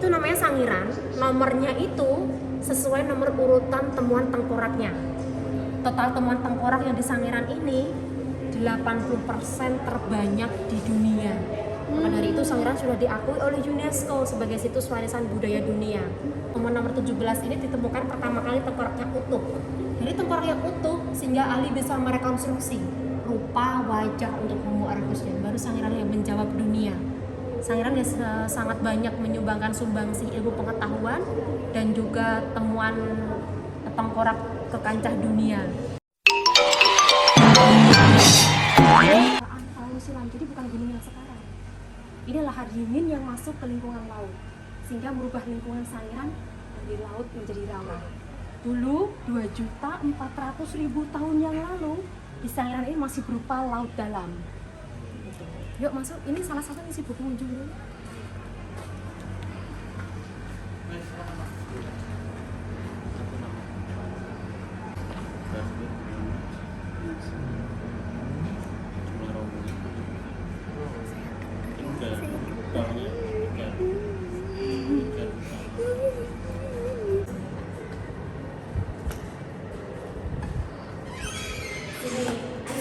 itu namanya sangiran. Nomornya itu sesuai nomor urutan temuan tengkoraknya. Total temuan tengkorak yang di sangiran ini 80% terbanyak di dunia. Maka dari itu sangiran sudah diakui oleh UNESCO sebagai situs warisan budaya dunia. Nomor 17 ini ditemukan pertama kali tengkoraknya utuh. Jadi tengkorak yang utuh sehingga ahli bisa merekonstruksi rupa wajah untuk Homo erectusnya. Baru sangiran yang menjawab dunia. Sangiran yang sangat banyak menyumbangkan sumbangsi ilmu pengetahuan dan juga temuan tengkorak ke kancah dunia. Laut silam, jadi bukan gunung yang sekarang. Ini lahar dingin yang masuk ke lingkungan laut, sehingga merubah lingkungan sangiran dari laut menjadi rawa. Dulu 2.400.000 tahun yang lalu, di sangiran ini masih berupa laut dalam. Yuk masuk, ini salah satu isi buku pengunjung dulu.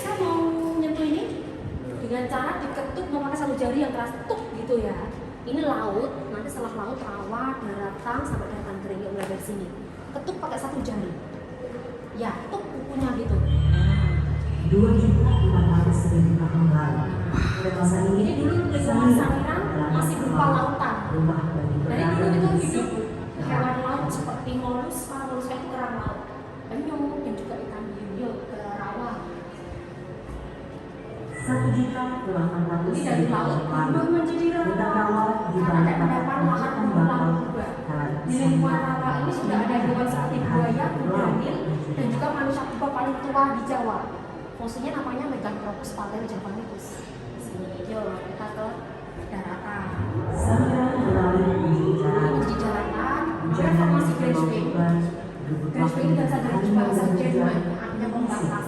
Saya mau nyentuh ini dengan cara diketuk memakai satu jari yang keras, tuk gitu ya. Ini laut, nanti setelah laut rawa, daratan sampai daratan kering, mulai dari sini. Ketuk pakai satu jari. Ya, tuk kukunya gitu. 2.400.000 tahun lalu. Ini dulu lingkungan sangiran masih berupa lautan. Dari dulu itu hidup hewan laut seperti moluska itu kerang laut, penyu dan juga ikan hiu ke rawa. 1.800.000 Ini dari laut berubah menjadi rawa karena ada endapan lahan pengembang berubah. Di lingkungan rawa ini sudah ada hewan seperti buaya, krokodil, dan juga manusia purba paling tua di Jawa. Fungsinya namanya Meganthropus paleojapanicus. Yuk kita ke daratan. Di daratan ada formasi Greenspring. Greenspring ini berasal dari bahasa Jerman, artinya pembatas.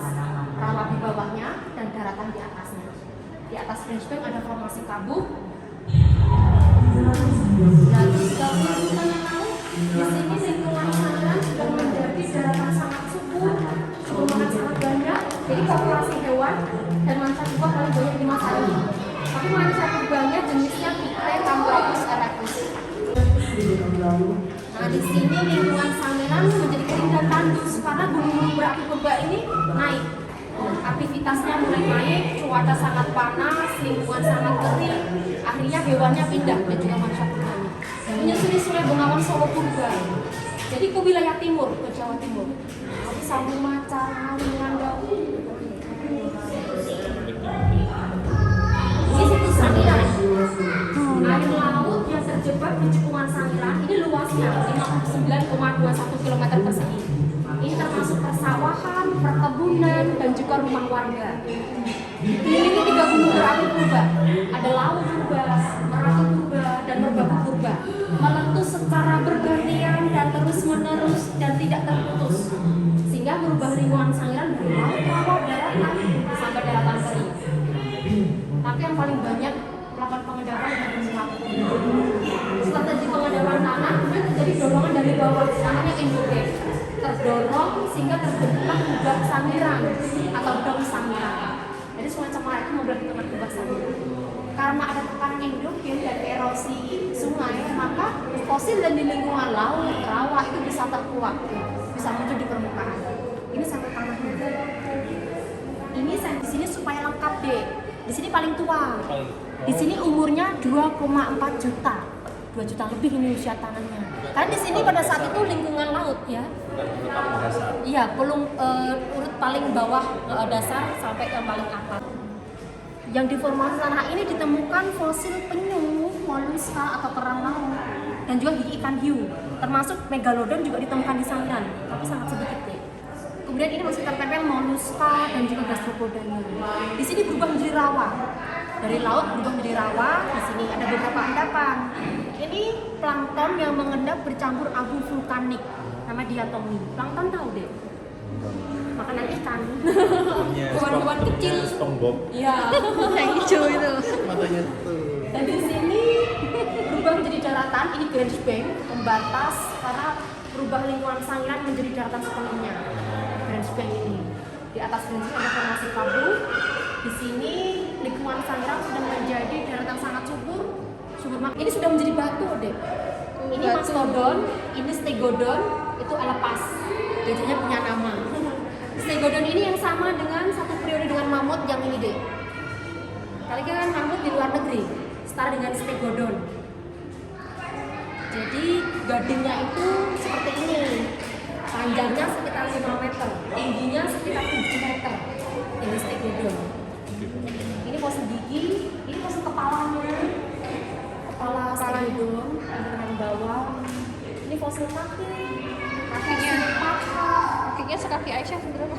Rawa di bawahnya dan daratan di atasnya. Di atas Greenspring ada formasi Kabuk. Lalu juga urutan laut. Di sini lingkungan sangiran sudah menjadi daratan sangat subur, suhu makan sangat banyak. Jadi populasi hewan dan manusia purba paling banyak di masa ini. Tapi manusia purbanya jenisnya Pithecanthropus erectus. Nah di sini lingkungan sangiran menjadi kering dan tandus karena gunung berapi purba ini naik. Aktivitasnya mulai naik, cuaca sangat panas, lingkungan sangat kering. Akhirnya hewannya pindah dan juga manusia purbanya. Menyusuri Sungai Bengawan Solo Purba. Jadi ke wilayah timur, ke Jawa Timur. Tapi Sambung Macan, Ngandau. Ini situs sangiran. Air laut yang terjebak di cekungan sangiran ini luasnya 59,21 km persegi. Ini termasuk persawahan, perkebunan, dan juga rumah warga. Dikelilingi 3 gunung berapi purba. Ada Lawu Purba, Merapi Purba, dan Merbabu Purba. Meletus secara bergantian dan terus-menerus dan tidak terputus. Sehingga merubah lingkungan sangiran dari laut, rawa, daratan, sampai daratan kering. Tapi yang paling banyak melakukan pengendapan dan melakukan strategi pengendapan tanah kemudian terjadi dorongan dari bawah, namanya endogen, terdorong sehingga terbentuklah kubah sangiran atau dom sangiran. Jadi semacam mereka membuat teman kubah sangiran. Karena ada tekanan endogen dan erosi sungai, maka fosil dan di lingkungan laut, rawa itu bisa terkuak, bisa muncul di permukaan. Ini sampai tanah juga. Ini di sini supaya lengkap deh. Di sini paling tua. Di sini umurnya 2,4 juta. 2 juta lebih ini usia tanahnya. Karena di sini pada saat itu lingkungan laut ya. Iya, urut paling bawah dasar sampai yang paling atas. Yang di formasi tanah ini ditemukan fosil penyu, moluska atau kerang laut dan juga gigi ikan hiu. Termasuk megalodon juga ditemukan di sangiran, tapi sangat sedikit deh. Kemudian ini masih tertempel moluska dan juga gastropodanya. Di sini berubah menjadi rawa. Dari laut berubah menjadi rawa. Di sini ada beberapa endapan. Ini plankton yang mengendap bercampur abu vulkanik. Nama diatomi. Plankton tahu deh. Makanan ikan. Hewan-hewan kecil. SpongeBob. Iya. Yang hijau itu. Matanya tuh. Dan di sini berubah menjadi daratan. Ini Grand Bank, pembatas karena berubah lingkungan Sangiran menjadi daratan sepenuhnya. Grand Bank ini. Di atas Grand Bank ada formasi kabut. Di sini lingkungan Sangiran sudah menjadi daratan sangat subur. Ini sudah menjadi batu, Dek. Ini mastodon, ini stegodon, itu elepas. Gajahnya punya nama. Stegodon ini yang sama dengan satu periode dengan mamut yang ini, Dek. Kali kan mamut di luar negeri, setara dengan stegodon. Jadi gadingnya itu seperti ini. Panjangnya sekitar 5 meter, tingginya sekitar 7 meter. Ini stegodon. Ini fosil gigi, ini fosil kepalanya. Kepala stegodon, bagian bawah. Ini fosil kaki. Kakinya Kakinya sekaki Aisyah seberapa?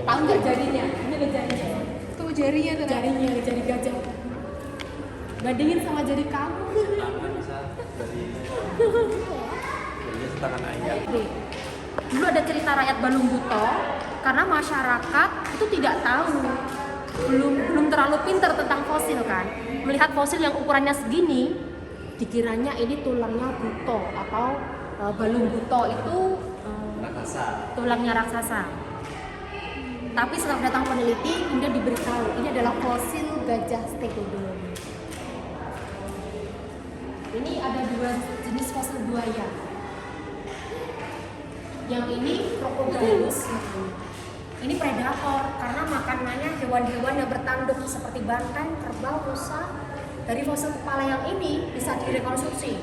Tahu nggak jarinya? Ini ada jarinya. Tuh jarinya tuh. Jarinya, jari gajah. Bandingin sama jari kamu. Jadinya setangan ayam. Dulu ada cerita rakyat Balung Buto karena masyarakat itu tidak tahu, belum terlalu pintar tentang fosil kan. Melihat fosil yang ukurannya segini, dikiranya ini tulangnya buto atau balung buto itu tulangnya raksasa. Tapi setelah datang peneliti, kemudian diberitahu ini adalah fosil gajah stegodon. Ini ada 2 jenis fosil buaya. Yang ini Crocodylus. Ini predator karena makanannya hewan-hewan yang bertanduk seperti banteng, kerbau, rusa. Dari fosil kepala yang ini bisa direkonstruksi.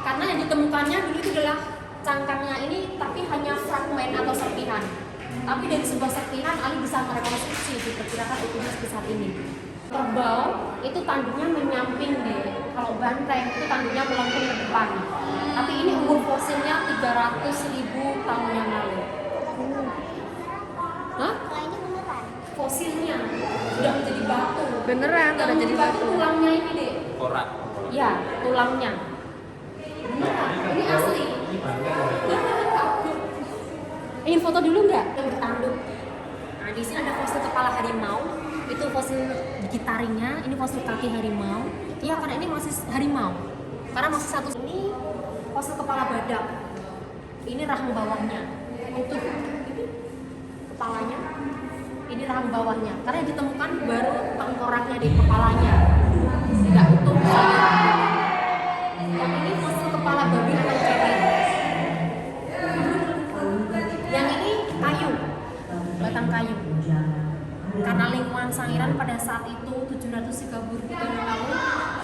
Karena yang ditemukannya dulu itu adalah cangkangnya ini, tapi hanya fragmen atau serpihan. Tapi dari sebuah serpihan, Ali bisa merekonstruksi, diperkirakan ukurannya sebesar ini. Kerbau itu tanduknya menyamping deh. Kalau banteng itu tanduknya melengkung ke depan. Tapi ini umur fosilnya 300.000 tahun yang lalu. Hah? Fosilnya sudah menjadi batu. Beneran udah jadi batu. Tulangnya ini deh. Korak. Ya, tulangnya. Ini asli. Ingin foto dulu nggak? Yang bertanduk. Nah, di sini ada fosil kepala harimau. Itu fosil gigi taringnya. Ini fosil kaki harimau. Iya, karena ini masih harimau. Karena masih satu. Ini fosil kepala badak. Ini rahang bawahnya. Itu ini kepalanya. Ini rahang bawahnya. Karena yang ditemukan baru tengkoraknya di kepalanya. Tidak utuh. Yang ini fosil kepala babi atau cewek. Yang ini kayu, batang kayu. Karena lingkungan Sangiran pada saat itu 730.000 tahun yang lalu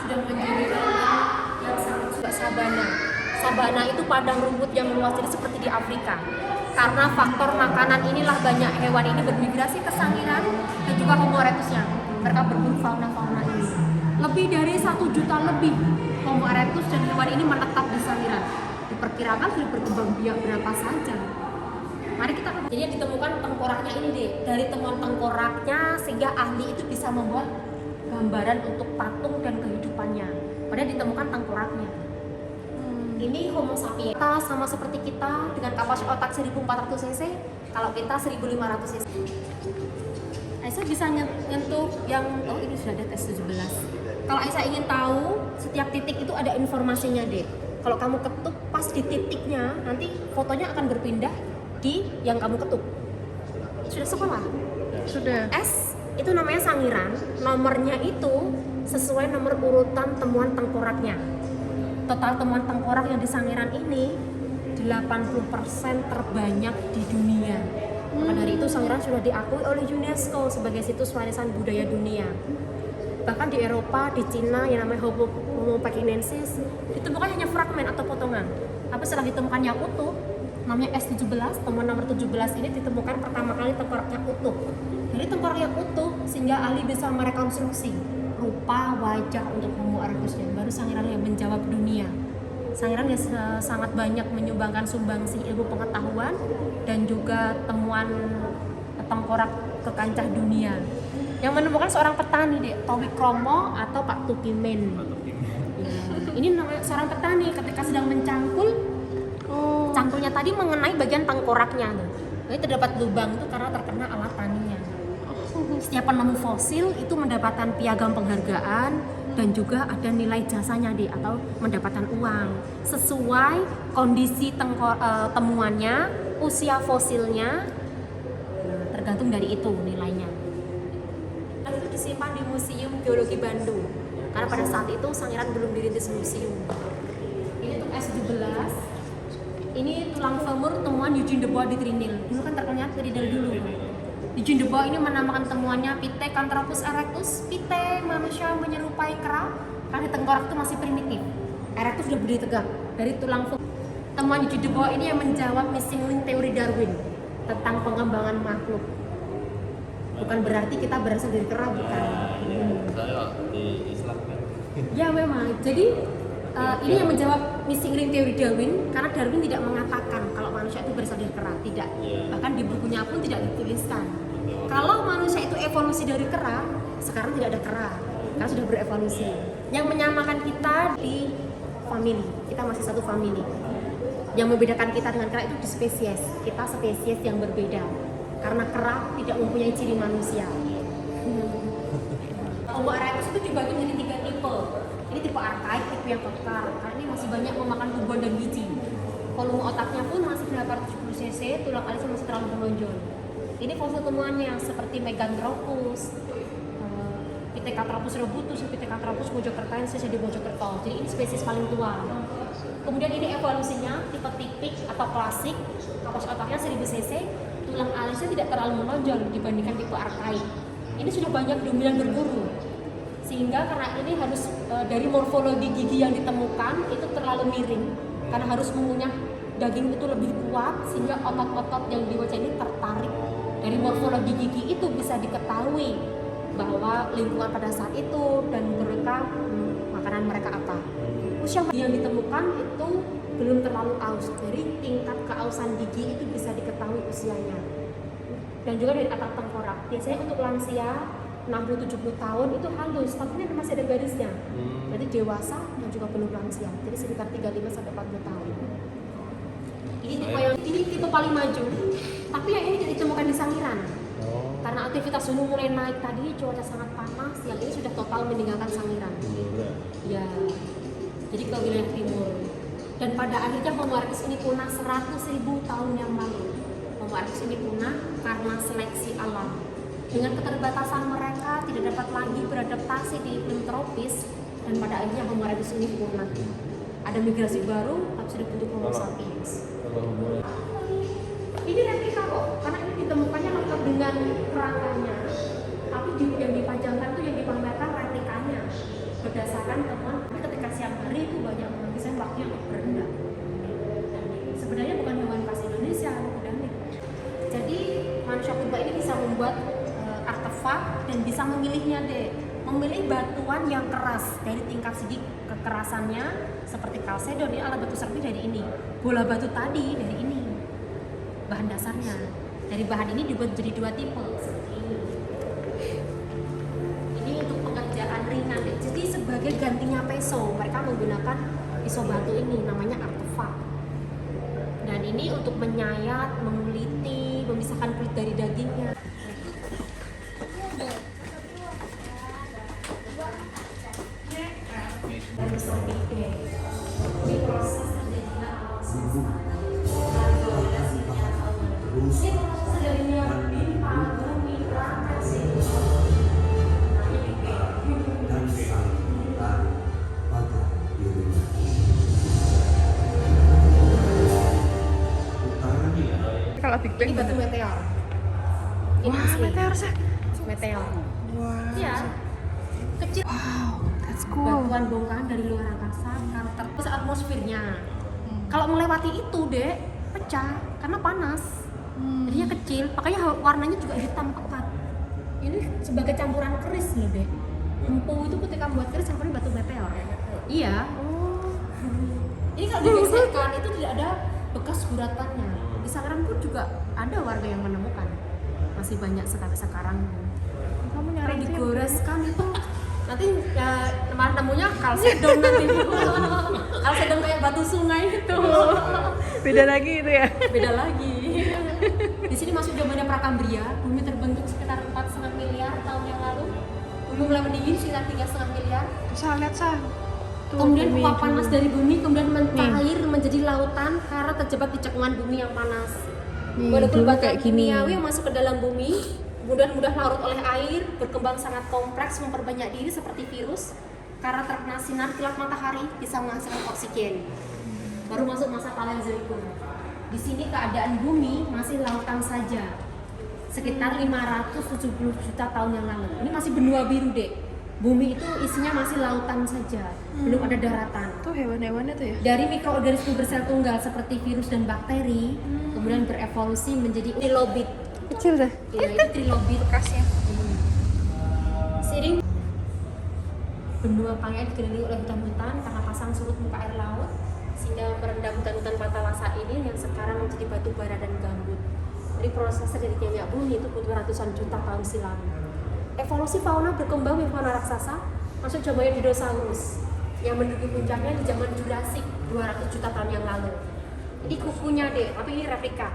sudah menjadi lingkungan yang sangat suka sabana. Sabana itu padang rumput yang meluas, jadi seperti di Afrika. Karena faktor makanan inilah banyak hewan ini bermigrasi ke Sangiran dan juga Homo erectusnya. Mereka berburu fauna-fauna ini. Lebih dari 1 juta lebih Homo erectus dan hewan ini menetap di Sangiran. Diperkirakan sudah berkembang biak berapa saja. Mari kita, jadi yang ditemukan tengkoraknya ini deh. Dari temuan tengkoraknya sehingga ahli itu bisa membuat gambaran untuk patung dan kehidupannya. Padahal ditemukan tengkoraknya. Ini Homo sapiens. Kita sama seperti kita dengan kapasitas otak 1400 cc, kalau kita 1500 cc. Aisyah bisa nyentuh yang, oh ini sudah ada tes 17. Kalau Aisyah ingin tahu, setiap titik itu ada informasinya deh. Kalau kamu ketuk pas di titiknya, nanti fotonya akan berpindah di yang kamu ketuk. Sudah sekolah? Sudah. S itu namanya Sangiran, nomornya itu sesuai nomor urutan temuan tengkoraknya. Total temuan tengkorak yang di Sangiran ini 80% terbanyak di dunia. Maka dari itu Sangiran sudah diakui oleh UNESCO sebagai situs warisan budaya dunia. Bahkan di Eropa, di Cina yang namanya Homo pekinensis ditemukan hanya fragmen atau potongan. Tapi setelah ditemukan yang utuh, namanya S17, temuan nomor 17 ini ditemukan pertama kali tengkoraknya utuh. Jadi tengkorak yang utuh sehingga ahli bisa merekonstruksi rupa wajah untuk Homo erectusnya. Baru Sangiran yang menjawab dunia. Sangiran yang sangat banyak menyumbangkan sumbangsi ilmu pengetahuan dan juga temuan tengkorak ke kancah dunia. Yang menemukan seorang petani, Dek, Towi Kromo atau Pak Tukimen. Ini namanya seorang petani ketika sedang mencangkul. Cangkulnya tadi mengenai bagian tengkoraknya tuh. Jadi terdapat lubang itu karena terkena alat taninya. setiap penemu fosil itu mendapatkan piagam penghargaan dan juga ada nilai jasanya deh atau mendapatkan uang sesuai kondisi temuannya, usia fosilnya, tergantung dari itu nilainya. Dan itu disimpan di Museum Geologi Bandung karena pada saat itu Sangiran belum dirintis museum. Ini untuk S17. Ini tulang femur temuan Eugene de Bois di Trinil. Dulu kan terkenal dari dulu. Eugene de Bois ini menamakan temuannya Pithecanthropus erectus, pite manusia menyerupai kera, karena tengkorak itu masih primitif. Erectus sudah berdiri tegak dari tulang femur. Temuan Eugene de Bois ini yang menjawab missing link teori Darwin tentang pengembangan makhluk. Bukan berarti kita berasal dari kera, bukan. Saya di Islam kan. Ya memang. Jadi ini yang menjawab missing link teori Darwin karena Darwin tidak mengatakan kalau manusia itu berasal dari kera, tidak. Bahkan di bukunya pun tidak dituliskan. Kalau manusia itu evolusi dari kera, sekarang tidak ada kera, karena sudah berevolusi. Yang menyamakan kita di family, kita masih satu family. Yang membedakan kita dengan kera itu di spesies. Kita spesies yang berbeda. Karena kera tidak mempunyai ciri manusia. Homo erectus itu dibagi menjadi 3 tipe. Ini tipe arkaik, tipe yang kekar. Karena ini masih banyak memakan tubuhan dan biji. Volume otaknya pun masih 870 cc, tulang alisnya masih terlalu menonjol. Ini fosil temuannya seperti Meganthropus, Pithecanthropus robutus, Pithecanthropus mojokertensis di Mojokerto. Jadi ini spesies paling tua. Kemudian ini evolusinya tipe tipik atau klasik, kapasitas otaknya 1000 cc, tulang alisnya tidak terlalu menonjol dibandingkan tipe arkaik. Ini sudah banyak dominan berburu, sehingga karena ini harus dari morfologi gigi yang ditemukan itu terlalu miring, karena harus mengunyah daging itu lebih kuat sehingga otot-otot yang di wajah ini tertarik. Dari morfologi gigi itu bisa diketahui bahwa lingkungan pada saat itu dan mereka makanan mereka apa. Usia yang ditemukan itu belum terlalu aus, dari tingkat keausan gigi itu bisa diketahui usianya. Dan juga dari atap tengkorak. Biasanya untuk lansia 60-70 tahun itu halus, tapi ini masih ada garisnya. Berarti dewasa dan juga belum lansia. Jadi sekitar 35-40 tahun. Ini tipe paling maju. Tapi yang ini tidak ditemukan di Sangiran. Karena aktivitas gunung mulai naik tadi, cuaca sangat panas, yang ini sudah total meninggalkan Sangiran. Ya. Jadi ke wilayah timur. Dan pada akhirnya Homo erectus ini punah 100.000 tahun yang lalu. Homo erectus ini punah karena seleksi alam. Dengan keterbatasan mereka tidak dapat lagi beradaptasi di iklim tropis, dan pada akhirnya Homo erectus ini punah. Ada migrasi baru, tapi sudah bentuk Homo sapiens. Ini replika kok, karena ini ditemukannya lengkap dengan kerangkanya. Tapi yang dipajangkan tuh yang dipamerkan replikanya. Berdasarkan temuan, ketika siang hari itu banyak menghabiskan waktu yang berendah. Sebenarnya bukan hewan khas Indonesia, endemik. Jadi manusia purba ini bisa membuat artefak dan bisa memilihnya deh. Memilih batuan yang keras dari tingkat segi kekerasannya seperti kalsedon, ini alat batu serpi dari ini. Bola batu tadi dari ini. Bahan dasarnya. Dari bahan ini dibuat jadi 2 tipe seperti ini. Ini untuk pengerjaan ringan deh. Jadi sebagai gantinya peso, mereka menggunakan pisau batu ini namanya artefak. Dan ini untuk menyayat, menguliti, memisahkan kulit dari dagingnya. Dan berbeda. Ini proses terjadinya awal semesta. Ini proses terjadinya bintang, bumi, planet, Kalau Big Bang ini batu meteor. Ini wah, asli. meteor sih. Meteor. Wah. Iya. Kecil. Wow, that's cool. Batuan bongkahan dari luar angkasa karena terus atmosfernya. Kalau melewati itu, Dek, pecah karena panas. Jadinya kecil, makanya warnanya juga hitam pekat. Ini sebagai campuran keris nih, Dek. Empu itu ketika membuat keris campurin batu meteor. Iya. Ini kalau digesekkan itu tidak ada bekas guratannya. Di Sangiran pun juga ada warga yang menemukan. Masih banyak sekarang. Kamu nyari Kalau digoreskan itu nanti ya malah nemunya kalsedon nanti. Kalsedon kayak batu sungai itu. beda lagi itu ya. Beda lagi. Di sini masuk zamannya Prakambria, bumi terbentuk sekitar 4,5 miliar bumi mulai mendidih sekitar 3,5 miliar. Bisa lihat sah. Tuh, Kemudian bumi uap panas dulu. dari bumi kemudian mencair menjadi lautan karena terjebak di cekungan bumi yang panas. Nih, Molekul dulu bahan kayak gini. kimiawi yang masuk ke dalam bumi kemudian mudah larut oleh air, berkembang sangat kompleks, memperbanyak diri seperti virus karena terkena sinar kilat matahari bisa menghasilkan oksigen. Baru masuk masa Paleozoikum. Di sini keadaan bumi masih lautan saja, sekitar 570 juta tahun yang lalu. Ini masih benua biru deh. Bumi itu isinya masih lautan saja, belum ada daratan. Tuh hewan-hewannya tuh ya. Dari mikroorganisme bersel tunggal seperti virus dan bakteri, kemudian berevolusi menjadi trilobit. Kecil dah. Ya, itu trilobit. Bekasnya. Seiring benua Pangea dikelilingi oleh hutan-hutan karena pasang surut muka air laut sehingga merendam hutan-hutan Pantalasa ini yang sekarang menjadi batu bara dan gambut. Jadi prosesnya dari minyak bumi itu butuh ratusan juta tahun silam. Evolusi fauna berkembang dari fauna raksasa masuk zamannya dinosaurus yang menduduki puncaknya di zaman Jurassic 200 juta tahun yang lalu. Ini kukunya deh, tapi ini replika.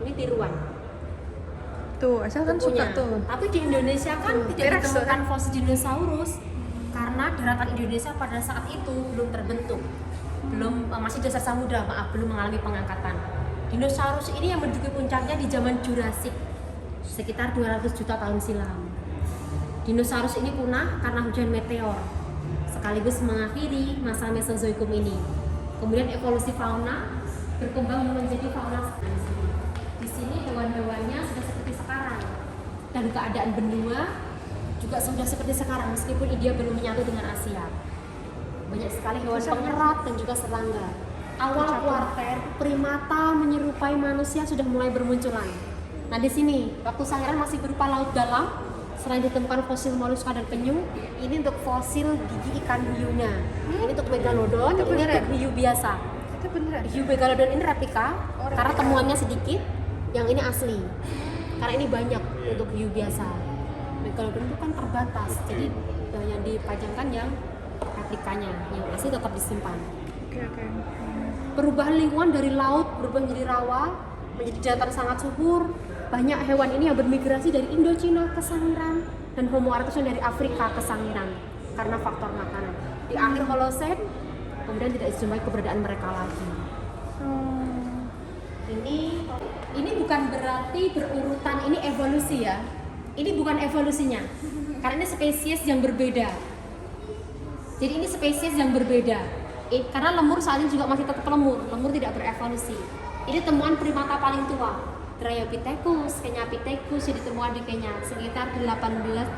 Ini tiruan. Tuh, asal kan suka Kukunya. tuh. Tapi di Indonesia kan tidak T-Rex tuh ditemukan fosil dinosaurus karena daratan Indonesia pada saat itu belum terbentuk, masih dasar samudra, belum mengalami pengangkatan. Dinosaurus ini yang menduduki puncaknya di zaman Jurassic sekitar 200 juta tahun silam. Dinosaurus ini punah karena hujan meteor, sekaligus mengakhiri masa Mesozoikum ini. Kemudian evolusi fauna berkembang menjadi fauna. Di sini hewan-hewannya sudah seperti sekarang, dan keadaan benua juga sudah seperti sekarang meskipun India belum menyatu dengan Asia. Banyak sekali hewan pengerat dan juga serangga. Awal kuarter primata menyerupai manusia sudah mulai bermunculan. Nah di sini waktu Sangiran masih berupa laut dalam. Selain ditemukan fosil moluska dan penyu, ini untuk fosil gigi ikan hiunya. Ini untuk megalodon, Itu ini beneran? untuk hiu biasa. Itu beneran. Hiu megalodon ini replika, Oh, replika. karena temuannya sedikit. Yang ini asli, karena ini banyak untuk hiu biasa. Megalodon itu kan terbatas, jadi yang dipajangkan yang replikanya, yang asli tetap disimpan. Oke. Perubahan lingkungan dari laut berubah menjadi rawa, menjadi dataran sangat subur. Banyak hewan ini yang bermigrasi dari Indochina ke Sangiran dan Homo erectus dari Afrika ke Sangiran karena faktor makanan. Di akhir Holosen, kemudian tidak dijumpai keberadaan mereka lagi. Ini bukan berarti berurutan, ini evolusi ya. Ini bukan evolusinya, karena ini spesies yang berbeda. Jadi ini spesies yang berbeda. Karena lemur saat ini juga masih tetap lemur tidak berevolusi. Ini temuan primata paling tua, Dryopithecus, Kenyapithecus yang ditemukan di Kenya sekitar 18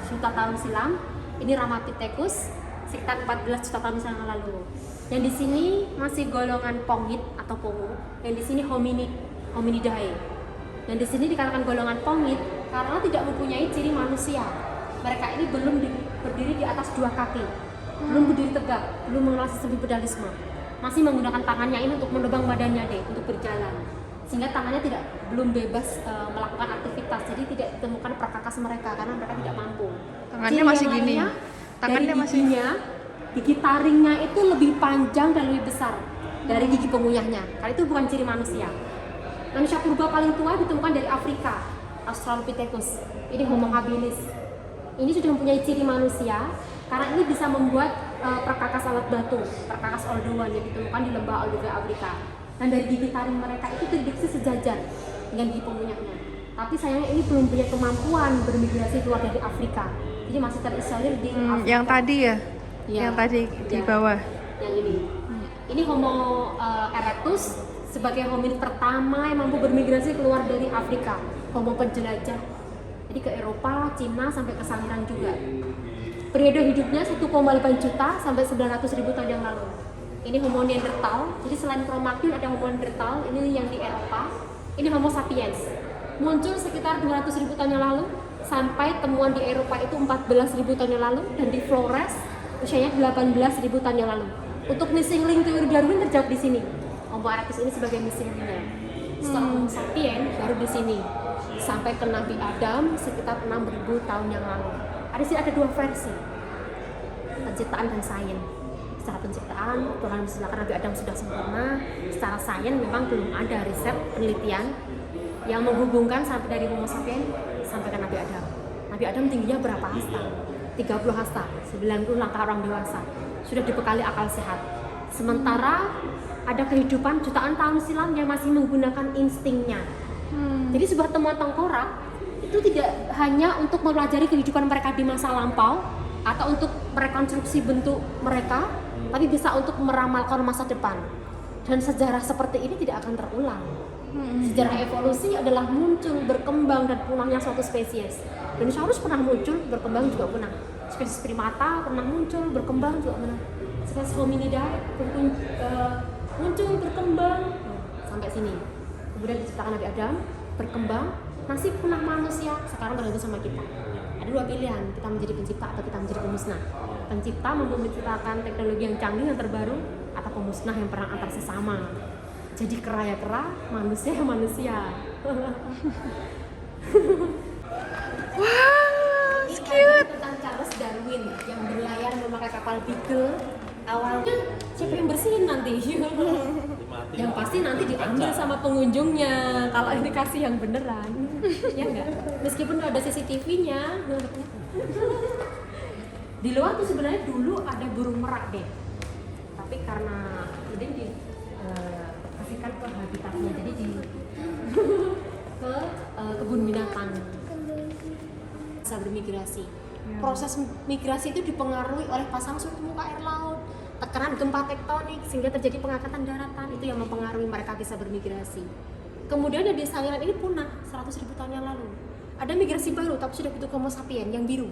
juta tahun silam. Ini Ramapithecus sekitar 14 juta tahun silam lalu. Yang di sini masih golongan Pongid atau Pongo. Yang di sini Hominidae. Yang di sini dikatakan golongan Pongid karena tidak mempunyai ciri manusia. Mereka ini belum berdiri di atas dua kaki, belum berdiri tegak, belum mengenal sistem bipedalisme. Masih menggunakan tangannya ini untuk menebang badannya untuk berjalan. Sehingga tangannya belum bebas melakukan aktivitas, jadi tidak ditemukan perkakas mereka karena mereka tidak mampu. Tangannya Ciri masih yang gini. lainnya, Tangannya dari masih gigi taringnya itu lebih panjang dan lebih besar dari gigi pengunyahnya. Karena itu bukan ciri manusia. Manusia purba paling tua ditemukan dari Afrika, Australopithecus. Ini Homo habilis. Ini sudah mempunyai ciri manusia karena ini bisa membuat perkakas alat batu, perkakas oldowan yang ditemukan di lembah Olduvai Afrika. Dan dari gigi taring mereka itu terdiksi sejajar dengan gigi pengunyahnya. Tapi sayangnya ini belum punya kemampuan bermigrasi keluar dari Afrika. Jadi masih terisolir di Afrika. yang tadi ya? Ya, Yang tadi di ya, bawah. Yang ini. Ini Homo erectus sebagai hominid pertama yang mampu bermigrasi keluar dari Afrika. Homo penjelajah. Jadi ke Eropa, Cina sampai ke Sangiran juga. Periode hidupnya 1,8 juta sampai 900.000 tahun yang lalu. Ini Homo neanderthal. Jadi selain Cro-Magnon ada Homo neanderthal. Ini yang di Eropa. Ini Homo sapiens. Muncul sekitar 200.000 tahun yang lalu sampai temuan di Eropa itu 14.000 tahun yang lalu dan di Flores usianya 18.000 tahun yang lalu. Untuk missing link teori Darwin terjawab di sini. Homo erectus ini sebagai missing link-nya. Setelah Homo sapiens baru di sini sampai ke Nabi Adam sekitar 6.000 tahun yang lalu. Di sini ada dua versi, penciptaan dan sains. Secara penciptaan, Tuhan menciptakan Nabi Adam sudah sempurna. Secara sains memang belum ada riset penelitian yang menghubungkan sampai dari Homo sapiens sampai ke Nabi Adam. Nabi Adam tingginya berapa hasta? 30 hasta, 90 langkah orang dewasa, sudah dibekali akal sehat. Sementara ada kehidupan jutaan tahun silam yang masih menggunakan instingnya. Jadi sebuah temuan tengkorak itu tidak hanya untuk mempelajari kehidupan mereka di masa lampau atau untuk merekonstruksi bentuk mereka, tapi bisa untuk meramalkan masa depan. Dan sejarah seperti ini tidak akan terulang. Sejarah evolusi adalah muncul, berkembang, dan punahnya suatu spesies. Dinosaurus pernah muncul, berkembang juga punah. Spesies primata pernah muncul, berkembang juga punah. Spesies hominidae muncul, berkembang sampai sini. Kemudian diciptakan Nabi Adam, berkembang, masih punah manusia. Sekarang tergantung sama kita. Ada dua pilihan, kita menjadi pencipta atau kita menjadi pemusnah. Pencipta menciptakan teknologi yang canggih, yang terbaru, atau pemusnah yang perang antar sesama. Jadi kera ya kera, manusia ya manusia. Wow, Ini cute. tentang Charles Darwin yang berlayar memakai kapal Beagle. Awalnya siapa yang bersihin nanti? Yang pasti nanti diambil sama pengunjungnya. Kalau ini kasih yang beneran, ya enggak? Meskipun ada CCTV-nya. Di luar tuh sebenarnya dulu ada burung merak deh. Tapi karena ini dikasihkan ke habitatnya, jadi di ke kebun binatang bisa bermigrasi. Proses migrasi itu dipengaruhi oleh pasang surut muka air laut, tekanan gempa tektonik sehingga terjadi pengangkatan daratan, itu yang mempengaruhi mereka bisa bermigrasi. Kemudian di Sangiran ini punah 100.000 tahun yang lalu. Ada migrasi baru tapi sudah bentuk Homo sapien yang biru.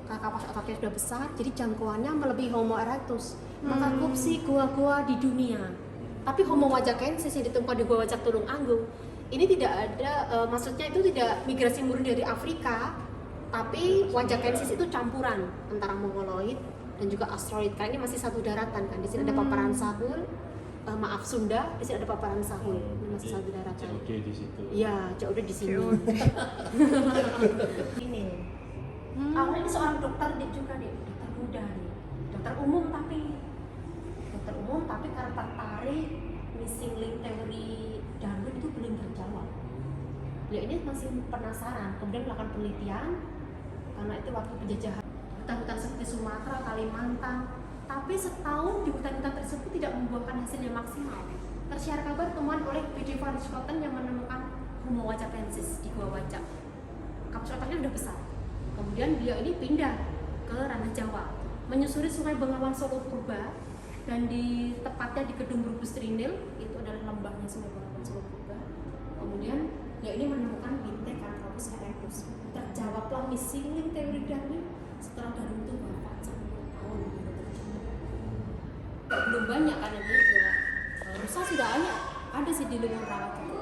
Kakak otaknya sudah besar, jadi jangkauannya melebihi Homo erectus. Maka kupsi gua-gua di dunia. Tapi Homo wajakensis yang ditemukan di Gua Wajak Tulung ini tidak ada, maksudnya itu tidak migrasi murni dari Afrika, tapi wajakensis itu campuran antara Mongoloid dan juga Australoid. Karena ini masih satu daratan kan. Di sini ada paparan Sahul, maaf Sunda, di sini ada paparan Sahul. Ini masih satu daratan. COD di situ. Iya, COD di sini. Ini. Awalnya ini seorang dokter dia juga nih, dokter muda nih, dokter umum tapi karena tertarik missing link teori Darwin itu belum terjawab. Beliau ini masih penasaran, kemudian melakukan penelitian karena itu waktu penjajahan hutan-hutan seperti Sumatera, Kalimantan, tapi setahun di hutan-hutan tersebut tidak membuahkan hasil yang maksimal. Tersiar kabar temuan oleh P.J. van Schooten yang menemukan Homo wajakensis di Gua Wajak. Kapsul otaknya udah besar. Kemudian beliau ini pindah ke ranah Jawa, menyusuri Sungai Bengawan Solo Purba, dan di tepatnya di Kedung Brebes Trinil, itu adalah lembahnya Sungai Bengawan Solo Purba. Kemudian beliau ini menemukan bintang Anthropus erectus. Terjawablah missing link teori Darwin setelah Darwin itu wafat 10 tahun belum banyak kan yang juga. Rusa sudah ada sih di lingkungan rawa juga.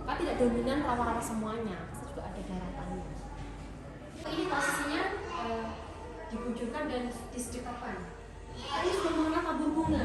Kan tidak dominan rawa-rawa semuanya, juga ada daratannya. Ini posisinya dikucurkan dan disedekapkan. Tadi sudah mengenal tabur bunga.